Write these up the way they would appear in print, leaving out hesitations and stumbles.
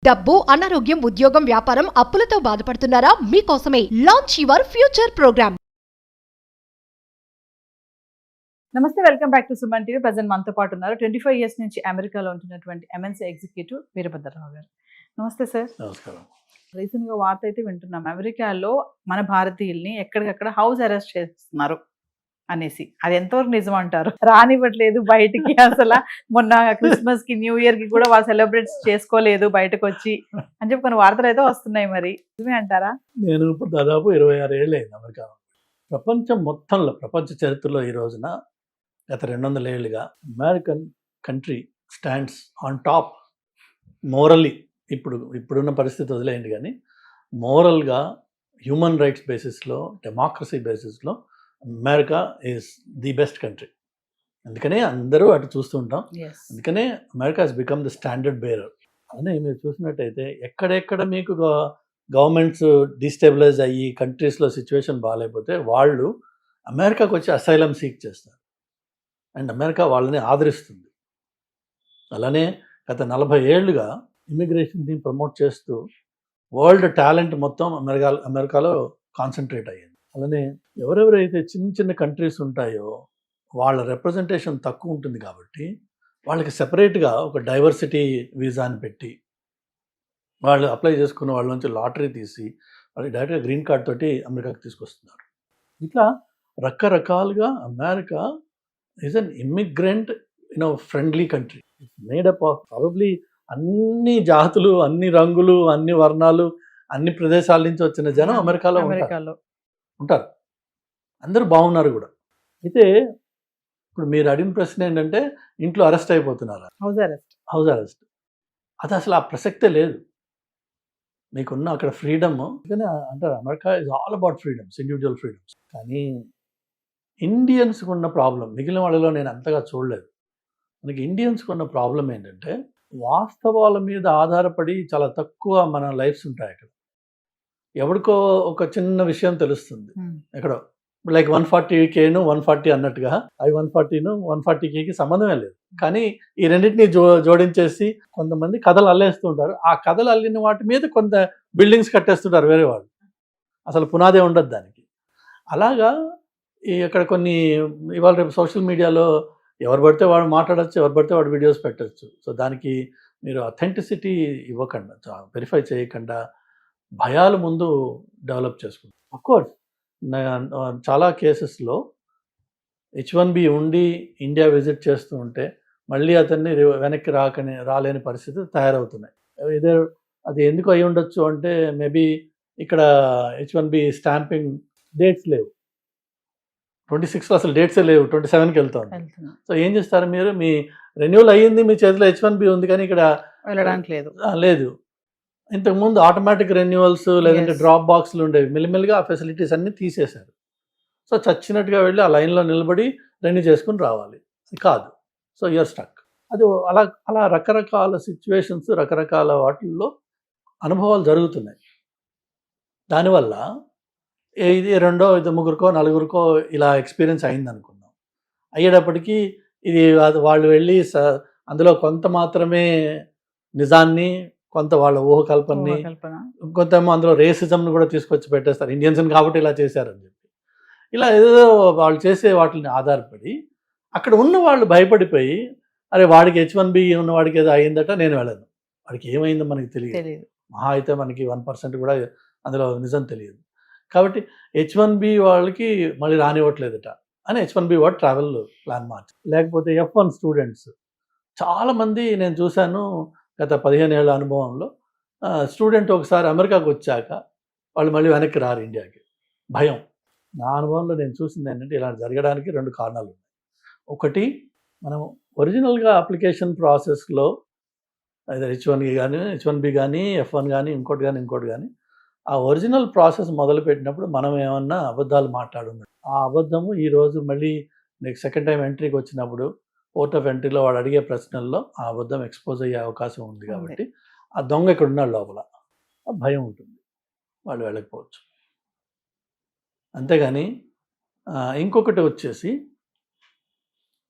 డబ్బు, అనారోగ్యం, ఉద్యోగం, వ్యాపారం, అప్పులతో బాధపడుతున్నారా? మీకోసమే లాంచ్ యువర్ ఫ్యూచర్ ప్రోగ్రామ్. నమస్తే, welcome back to Suman TV. Present మనతో పాటు ఉన్నారు 25 ఇయర్స్ నుంచి అమెరికాలో ఉంటున్నటువంటి ఎంఎన్సీ ఎగ్జిక్యూటివ్ వీరభద్రరావు గారు. నమస్తే సార్. నమస్కారం. రీసెంట్గా వార్త అయితే వింటున్నాం, అమెరికాలో మన భారతీయుల్ని ఎక్కడికక్కడ హౌస్ అరెస్ట్ చేస్తున్నారు అనేసి. అది ఎంతవరకు నిజం అంటారు? రానివ్వట్లేదు బయటికి. అసలు మొన్న క్రిస్మస్ కి, న్యూ ఇయర్ కి కూడా వాళ్ళు సెలబ్రేట్ చేసుకోలేదు బయటకు వచ్చి అని చెప్పి కొన్ని వార్తలు అయితే వస్తున్నాయి. మరి నిజమే అంటారా? నేను ఇప్పుడు దాదాపు 26 ఏళ్ళు అయింది అమెరికాలో. ప్రపంచం మొత్తంలో, ప్రపంచ చరిత్రలో ఈ రోజున గత 200 ఏళ్ళుగా American country stands on top morally. ఇప్పుడున్న పరిస్థితి వదిలేయండి, కానీ మోరల్గా, హ్యూమన్ రైట్స్ బేసిస్లో, డెమోక్రసీ బేసిస్లో America is the best country. అందుకనే అందరూ అటు చూస్తూ ఉంటాం. అందుకనే America has become the standard bearer. అని మీరు చూసినట్టయితే ఎక్కడెక్కడ మీకు గవర్నమెంట్స్ డిస్టెబిలైజ్ అయ్యి కంట్రీస్లో సిచ్యువేషన్ బాగాలేకపోతే వాళ్ళు అమెరికాకు వచ్చి అసైలం సీక్ చేస్తారు అండ్ అమెరికా వాళ్ళని ఆదరిస్తుంది. అలానే గత 40 ఏళ్ళుగా ఇమిగ్రేషన్ని ప్రమోట్ చేస్తూ వరల్డ్ టాలెంట్ మొత్తం అమెరికాలో కాన్సన్ట్రేట్ అయ్యింది. అలానే ఎవరెవరైతే చిన్న చిన్న కంట్రీస్ ఉంటాయో వాళ్ళ రిప్రజెంటేషన్ తక్కువ ఉంటుంది కాబట్టి వాళ్ళకి సెపరేట్గా ఒక డైవర్సిటీ వీసాని పెట్టి వాళ్ళు అప్లై చేసుకున్న వాళ్ళ నుంచి లాటరీ తీసి వాళ్ళకి డైరెక్ట్గా గ్రీన్ కార్డ్ తోటి అమెరికాకి తీసుకొస్తున్నారు. ఇట్లా రకరకాలుగా America is an immigrant friendly country. Made up of probably అన్ని జాతులు, అన్ని రంగులు, అన్ని వర్ణాలు, అన్ని ప్రదేశాల నుంచి వచ్చిన జనం అమెరికాలో ఉంటారు. అందరూ బాగున్నారు కూడా. అయితే ఇప్పుడు మీరు అడిగిన ప్రశ్న ఏంటంటే ఇంట్లో అరెస్ట్ అయిపోతున్నారా? హౌస్ అరెస్ట్ అది అసలు ఆ ప్రసక్తే లేదు. మీకున్న అక్కడ ఫ్రీడమ్ అంటారు, America is all about freedoms, individual freedoms. కానీ ఇండియన్స్కి ఉన్న ప్రాబ్లం మిగిలిన వాళ్ళలో నేను అంతగా చూడలేదు. మనకి ఇండియన్స్కి ఉన్న ప్రాబ్లం ఏంటంటే వాస్తవాల మీద ఆధారపడి చాలా తక్కువ మన లైఫ్స్ ఉంటాయి. అక్కడ ఎవరికో ఒక చిన్న విషయం తెలుస్తుంది ఎక్కడో, లైక్ 140Kను 140 అన్నట్టుగా అవి 140ను 140Kకి సంబంధమే లేదు. కానీ ఈ రెండింటిని జోడించేసి కొంతమంది కథలు అల్లేస్తూ ఉంటారు. ఆ కథలు అల్లిన వాటి మీద కొంత బిల్డింగ్స్ కట్టేస్తుంటారు వేరే వాళ్ళు, అసలు పునాదే ఉండదు దానికి. అలాగా ఇక్కడ కొన్ని ఇవాళ రేపు సోషల్ మీడియాలో ఎవరు పడితే వాడు మాట్లాడచ్చు, ఎవరు పడితే వాడు వీడియోస్ పెట్టచ్చు. సో దానికి మీరు అథెంటిసిటీ ఇవ్వకుండా, వెరిఫై చేయకుండా భయాలు ముందు డెవలప్ చేసుకుంటారు. అఫ్కోర్స్ చాలా కేసెస్లో H1B ఉండి ఇండియా విజిట్ చేస్తూ ఉంటే మళ్ళీ అతన్ని వెనక్కి రాలేని పరిస్థితి తయారవుతున్నాయి. ఇదే అది ఎందుకు అయి ఉండొచ్చు అంటే మేబీ ఇక్కడ H1B స్టాంపింగ్ డేట్స్ లేవు, 26లో అసలు డేట్సే లేవు, 27కి వెళ్తుంది. సో ఏం చేస్తారు మీరు? మీ రెన్యూవల్ అయ్యింది, మీ చేతిలో H1B ఉంది, కానీ ఇక్కడ వెళ్ళడానికి లేదు. ఇంతకుముందు ఆటోమేటిక్ రెన్యువల్స్ లేదంటే డ్రాప్ బాక్స్లు ఉండేవి, మెల్లిమెల్లిగా ఆ ఫెసిలిటీస్ అన్నీ తీసేశారు. సో చచ్చినట్టుగా వెళ్ళి ఆ లైన్లో నిలబడి రెన్యూ చేసుకుని రావాలి, కాదు. So you're stuck. అది అలా రకరకాల సిచ్యువేషన్స్, రకరకాల వాటిల్లో అనుభవాలు జరుగుతున్నాయి. దానివల్ల ఇది రెండో, ఇది ముగ్గురికో, నలుగురికో ఇలా ఎక్స్పీరియన్స్ అయింది అనుకుందాం. అయ్యేటప్పటికీ ఇది వాళ్ళు వెళ్ళి అందులో కొంత మాత్రమే నిజాన్ని, కొంత వాళ్ళ ఊహకల్పనని, కొంత అందులో రేసిజంను కూడా తీసుకొచ్చి పెట్టేస్తారు. ఇండియన్స్ని కాబట్టి ఇలా చేశారని చెప్పి, ఇలా ఏదో వాళ్ళు చేసే వాటిని ఆధారపడి అక్కడ ఉన్న వాళ్ళు భయపడిపోయి, అరే వాడికి H1B ఉన్న వాడికి ఏదో అయిందట, నేను వెళ్ళను. వాడికి ఏమైందో మనకి తెలియదు. మహా అయితే మనకి 1% కూడా అందులో నిజం తెలియదు. కాబట్టి H1B వాళ్ళకి మళ్ళీ రానివ్వట్లేదట అని H1B వాడు ట్రావెల్ ప్లాన్ మార్చి. లేకపోతే F1 స్టూడెంట్స్ చాలామంది నేను చూశాను గత 15 ఏళ్ళ అనుభవంలో. స్టూడెంట్ ఒకసారి అమెరికాకు వచ్చాక వాళ్ళు మళ్ళీ వెనక్కి రారు ఇండియాకి, భయం. నా అనుభవంలో నేను చూసింది ఏంటంటే ఇలా జరగడానికి 2 కారణాలు ఉన్నాయి. ఒకటి, మనం ఒరిజినల్గా అప్లికేషన్ ప్రాసెస్లో H1B కానీ F1 కానీ ఇంకోటి కానీ ఆ ఒరిజినల్ ప్రాసెస్ మొదలుపెట్టినప్పుడు మనం ఏమన్నా అబద్ధాలు మాట్లాడున్నాం, ఆ అబద్ధము ఈరోజు మళ్ళీ నెక్స్ట్ సెకండ్ టైం ఎంట్రీకి వచ్చినప్పుడు పోర్ట్ ఆఫ్ ఎంట్రీలో వాడు అడిగే ప్రశ్నల్లో ఆ అబద్ధం ఎక్స్పోజ్ అయ్యే అవకాశం ఉంది. కాబట్టి ఆ దొంగ ఇక్కడ ఉన్నాడు లోపల, ఆ భయం ఉంటుంది, వాళ్ళు వెళ్ళకపోవచ్చు. అంతేగాని ఇంకొకటి వచ్చేసి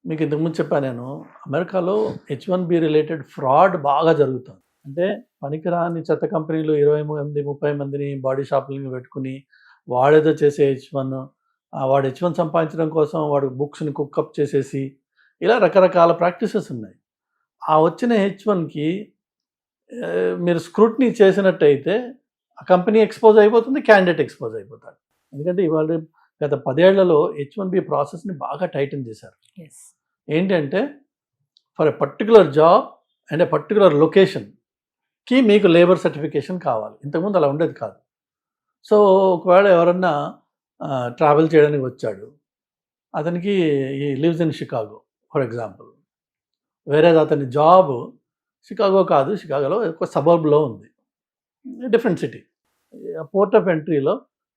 మీకు ఇంతకుముందు చెప్పాను నేను, అమెరికాలో H1B రిలేటెడ్ ఫ్రాడ్ బాగా జరుగుతుంది. అంటే పనికిరాని చెత్త కంపెనీలు 20 మంది 30 మందిని బాడీ షాపులను పెట్టుకుని వాడేదో చేసే H1, వాడు H1 సంపాదించడం కోసం వాడు బుక్స్ని కుక్అప్ చేసేసి ఇలా రకరకాల ప్రాక్టీసెస్ ఉన్నాయి. ఆ వచ్చిన H1కి మీరు స్క్రూట్నీ చేసినట్టయితే ఆ కంపెనీ ఎక్స్పోజ్ అయిపోతుంది, క్యాండిడేట్ ఎక్స్పోజ్ అయిపోతాడు. ఎందుకంటే ఇవాళ గత 10 ఏళ్లలో H1B ప్రాసెస్ని బాగా టైటన్ చేశారు. ఏంటంటే for a particular job and a particular లొకేషన్కి మీకు లేబర్ సర్టిఫికేషన్ కావాలి. ఇంతకుముందు అలా ఉండేది కాదు. సో ఒకవేళ ఎవరన్నా ట్రావెల్ చేయడానికి వచ్చాడు, అతనికి ఈ lives in Chicago for example, వేరే అతని జాబ్ షికాగో కాదు, షికాగోలో ఒక సబర్బ్లో ఉంది, డిఫరెంట్ సిటీ. పోర్ట్ ఆఫ్ ఎంట్రీలో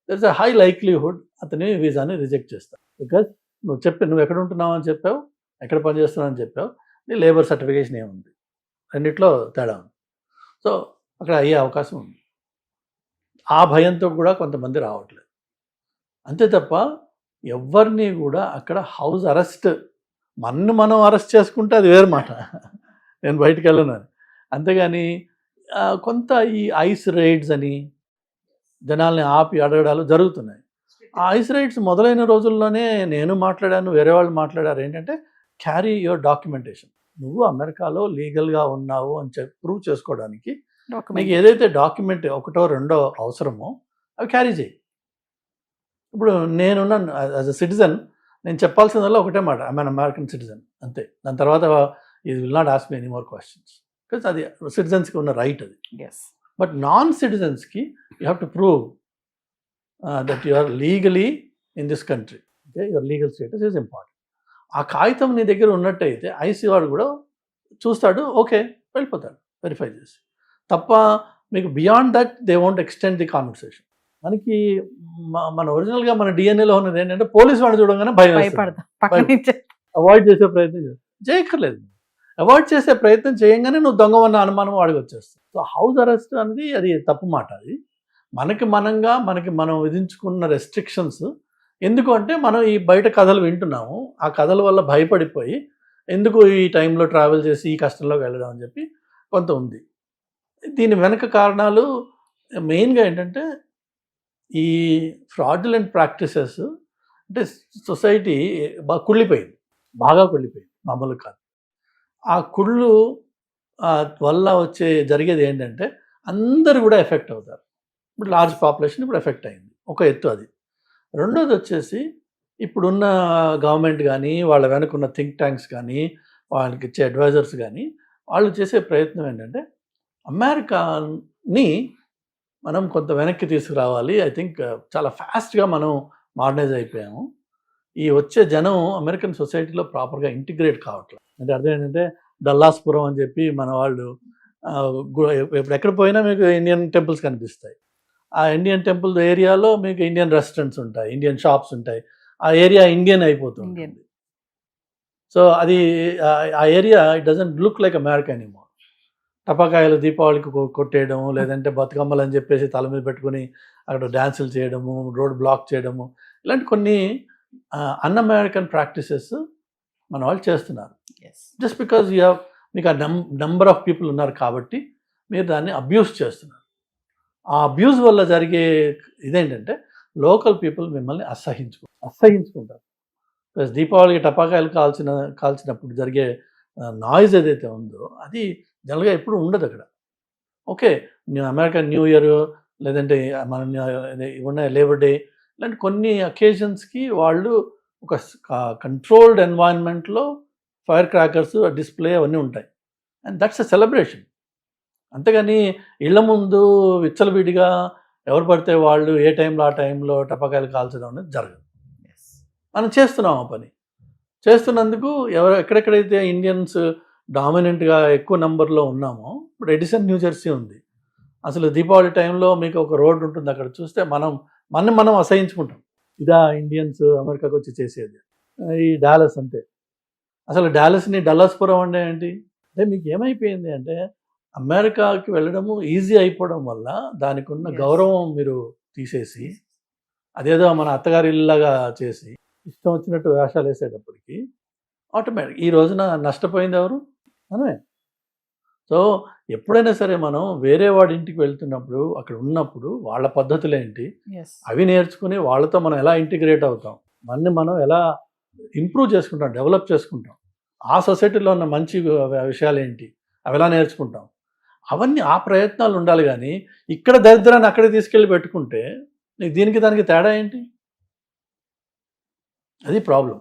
there is a high likelihood అతని వీసాని రిజెక్ట్ చేస్తాడు. బికాజ్ నువ్వు ఎక్కడ ఉంటున్నావు అని చెప్పావు, ఎక్కడ పనిచేస్తున్నావు అని చెప్పావు, నీ లేబర్ సర్టిఫికేషన్ ఏముంది, రెండిట్లో తేడా ఉంది. సో అక్కడ అయ్యే అవకాశం ఉంది. ఆ భయంతో కూడా కొంతమంది రావట్లేదు. అంతే తప్ప ఎవరిని కూడా అక్కడ హౌస్ అరెస్ట్, మనం అరెస్ట్ చేసుకుంటే అది వేరు మాట, నేను బయటికి వెళ్ళను. అంతేగాని కొంత ఈ ఐస్ రైడ్స్ అని జనాల్ని ఆపి అడగడాలు జరుగుతున్నాయి. ఆ ఐస్ రైడ్స్ మొదలైన రోజుల్లోనే నేను మాట్లాడాను, వేరే వాళ్ళు మాట్లాడారు. ఏంటంటే క్యారీ యువర్ డాక్యుమెంటేషన్. నువ్వు అమెరికాలో లీగల్గా ఉన్నావు అని ప్రూవ్ చేసుకోవడానికి మీకు ఏదైతే డాక్యుమెంట్ ఒకటో రెండో అవసరమో అవి క్యారీ చేయి. ఇప్పుడు నేనున్న యాజ్ అ సిటిజన్ నేను చెప్పాల్సిందల్లా ఒకటే మాట, ఐ మీన్ అమెరికన్ సిటిజన్, అంతే. దాని తర్వాత ఇది will not ask me any more questions, because అది సిటిజన్స్కి ఉన్న రైట్ అది. బట్ నాన్ సిటిజన్స్కి you have to prove that you are legally in this country. Okay, your legal status is important. ఆ కాగితం నీ దగ్గర ఉన్నట్టయితే ఐసీ వాడు కూడా చూస్తాడు, ఓకే వెళ్ళిపోతాడు వెరిఫై చేసి. తప్ప మీకు beyond that they won't extend the conversation. మనకి మన ఒరిజినల్గా మన డిఎన్ఏలో ఉన్నది ఏంటంటే పోలీసు వాడు చూడగానే భయం, అవాయిడ్ చేసే ప్రయత్నం చేయక్కర్లేదు. అవాయిడ్ చేసే ప్రయత్నం చేయగానే నువ్వు దొంగవన్న అనుమానం వాడికి వచ్చేస్తుంది. సో హౌస్ అరెస్ట్ అనేది అది తప్పు మాట. అది మనకి మనం విధించుకున్న రెస్ట్రిక్షన్స్. ఎందుకు అంటే మనం ఈ బయట కథలు వింటున్నాము, ఆ కథల వల్ల భయపడిపోయి ఎందుకు ఈ టైంలో ట్రావెల్ చేసి ఈ కష్టంలోకి వెళ్ళడం అని చెప్పి కొంత ఉంది. దీని వెనక కారణాలు మెయిన్గా ఏంటంటే ఈ ఫ్రాడ్యులెంట్ ప్రాక్టీసెస్. అంటే సొసైటీ బాగా కుళ్ళిపోయింది, మామూలు కాదు. ఆ కుళ్ళు వల్ల జరిగేది ఏంటంటే అందరు కూడా ఎఫెక్ట్ అవుతారు. ఇప్పుడు లార్జ్ పాపులేషన్ ఇప్పుడు ఎఫెక్ట్ అయింది, ఒక ఎత్తు అది. రెండోది వచ్చేసి ఇప్పుడున్న గవర్నమెంట్ కానీ వాళ్ళ వెనకున్న థింక్ ట్యాంక్స్ కానీ వాళ్ళకి ఇచ్చే అడ్వైజర్స్ కానీ వాళ్ళు చేసే ప్రయత్నం ఏంటంటే అమెరికాని మనం కొంత వెనక్కి తీసుకురావాలి. ఐ థింక్ చాలా ఫాస్ట్గా మనం మోడర్నైజ్ అయిపోయాము. ఈ వచ్చే జనం అమెరికన్ సొసైటీలో ప్రాపర్గా ఇంటిగ్రేట్ కావట్లేదు. అంటే అర్థం ఏంటంటే డల్లాస్పురం అని చెప్పి మన వాళ్ళు ఇప్పుడు ఎక్కడ పోయినా మీకు ఇండియన్ టెంపుల్స్ కనిపిస్తాయి. ఆ ఇండియన్ టెంపుల్ ఏరియాలో మీకు ఇండియన్ రెస్టారెంట్స్ ఉంటాయి, ఇండియన్ షాప్స్ ఉంటాయి. ఆ ఏరియా ఇండియన్ అయిపోతుంది. సో అది ఆ area it doesn't look like America anymore. టపాకాయలు దీపావళికి కొట్టేయడం, లేదంటే బతుకమ్మలు అని చెప్పేసి తల మీద పెట్టుకుని అక్కడ డ్యాన్సులు చేయడము, రోడ్ బ్లాక్ చేయడము, ఇలాంటి కొన్ని అన్ అమెరికన్ ప్రాక్టీసెస్ మన వాళ్ళు చేస్తున్నారు. జస్ట్ బికాజ్ మీకు ఆ నెంబర్ ఆఫ్ పీపుల్ ఉన్నారు కాబట్టి మీరు దాన్ని అబ్యూస్ చేస్తున్నారు. ఆ అబ్యూస్ వల్ల జరిగే ఇదేంటంటే లోకల్ పీపుల్ మిమ్మల్ని అసహించుకుంటారు. ప్లస్ దీపావళికి టపాకాయలు కాల్చినప్పుడు జరిగే నాయిస్ ఏదైతే ఉందో అది జనరల్గా ఎప్పుడు ఉండదు అక్కడ. ఓకే, అమెరికన్ న్యూ ఇయర్ లేదంటే మన ఉన్న లేబర్ డే ఇలాంటి కొన్ని అకేషన్స్కి వాళ్ళు ఒక కంట్రోల్డ్ ఎన్వైరన్మెంట్లో ఫైర్ క్రాకర్స్ డిస్ప్లే అవన్నీ ఉంటాయి. And that's a celebration. అంతేగాని ఇళ్ల ముందు విచ్చలవిడిగా ఎవరు పడితే వాళ్ళు ఏ టైంలో ఆ టైంలో టపాకాయలు కాల్చడం అనేది జరగదు. మనం చేస్తున్నాం ఆ పని. చేస్తున్నందుకు ఎక్కడెక్కడైతే ఇండియన్స్ డామినెంట్గా ఎక్కువ నెంబర్లో ఉన్నామో, ఇప్పుడు ఎడిసన్ న్యూ జెర్సీ ఉంది. అసలు దీపావళి టైంలో మీకు ఒక రోడ్డు ఉంటుంది, అక్కడ చూస్తే మనం అసహించుకుంటాం. ఇదా ఇండియన్స్ అమెరికాకు వచ్చి చేసేది. ఈ డాలస్ అంతే. అసలు డాలస్ని డల్లాస్పురం అంటే ఏంటి అంటే మీకు ఏమైపోయింది అంటే అమెరికాకి వెళ్ళడము ఈజీ అయిపోవడం వల్ల దానికి ఉన్న గౌరవం మీరు తీసేసి అదేదో మన అత్తగారి ఇల్లాగా చేసి ఇష్టం వచ్చినట్టు వేషాలు వేసేటప్పటికి ఆటోమేటిక్ ఈ రోజున నష్టపోయింది ఎవరు? మనమే. సో ఎప్పుడైనా సరే మనం వేరే వాడి ఇంటికి వెళ్తున్నప్పుడు అక్కడ ఉన్నప్పుడు వాళ్ళ పద్ధతులు ఏంటి ఎస్ అవి నేర్చుకుని వాళ్ళతో మనం ఎలా ఇంటిగ్రేట్ అవుతాం, మనం ఎలా ఇంప్రూవ్ చేసుకుంటాం, డెవలప్ చేసుకుంటాం, ఆ సొసైటీలో ఉన్న మంచి విషయాలు ఏంటి అవి ఎలా నేర్చుకుంటాం, అవన్నీ ఆ ప్రయత్నాలు ఉండాలి. కానీ ఇక్కడ దరిద్రాన్ని అక్కడికి తీసుకెళ్ళి పెట్టుకుంటే నీకు దీనికి దానికి తేడా ఏంటి? అది ప్రాబ్లం.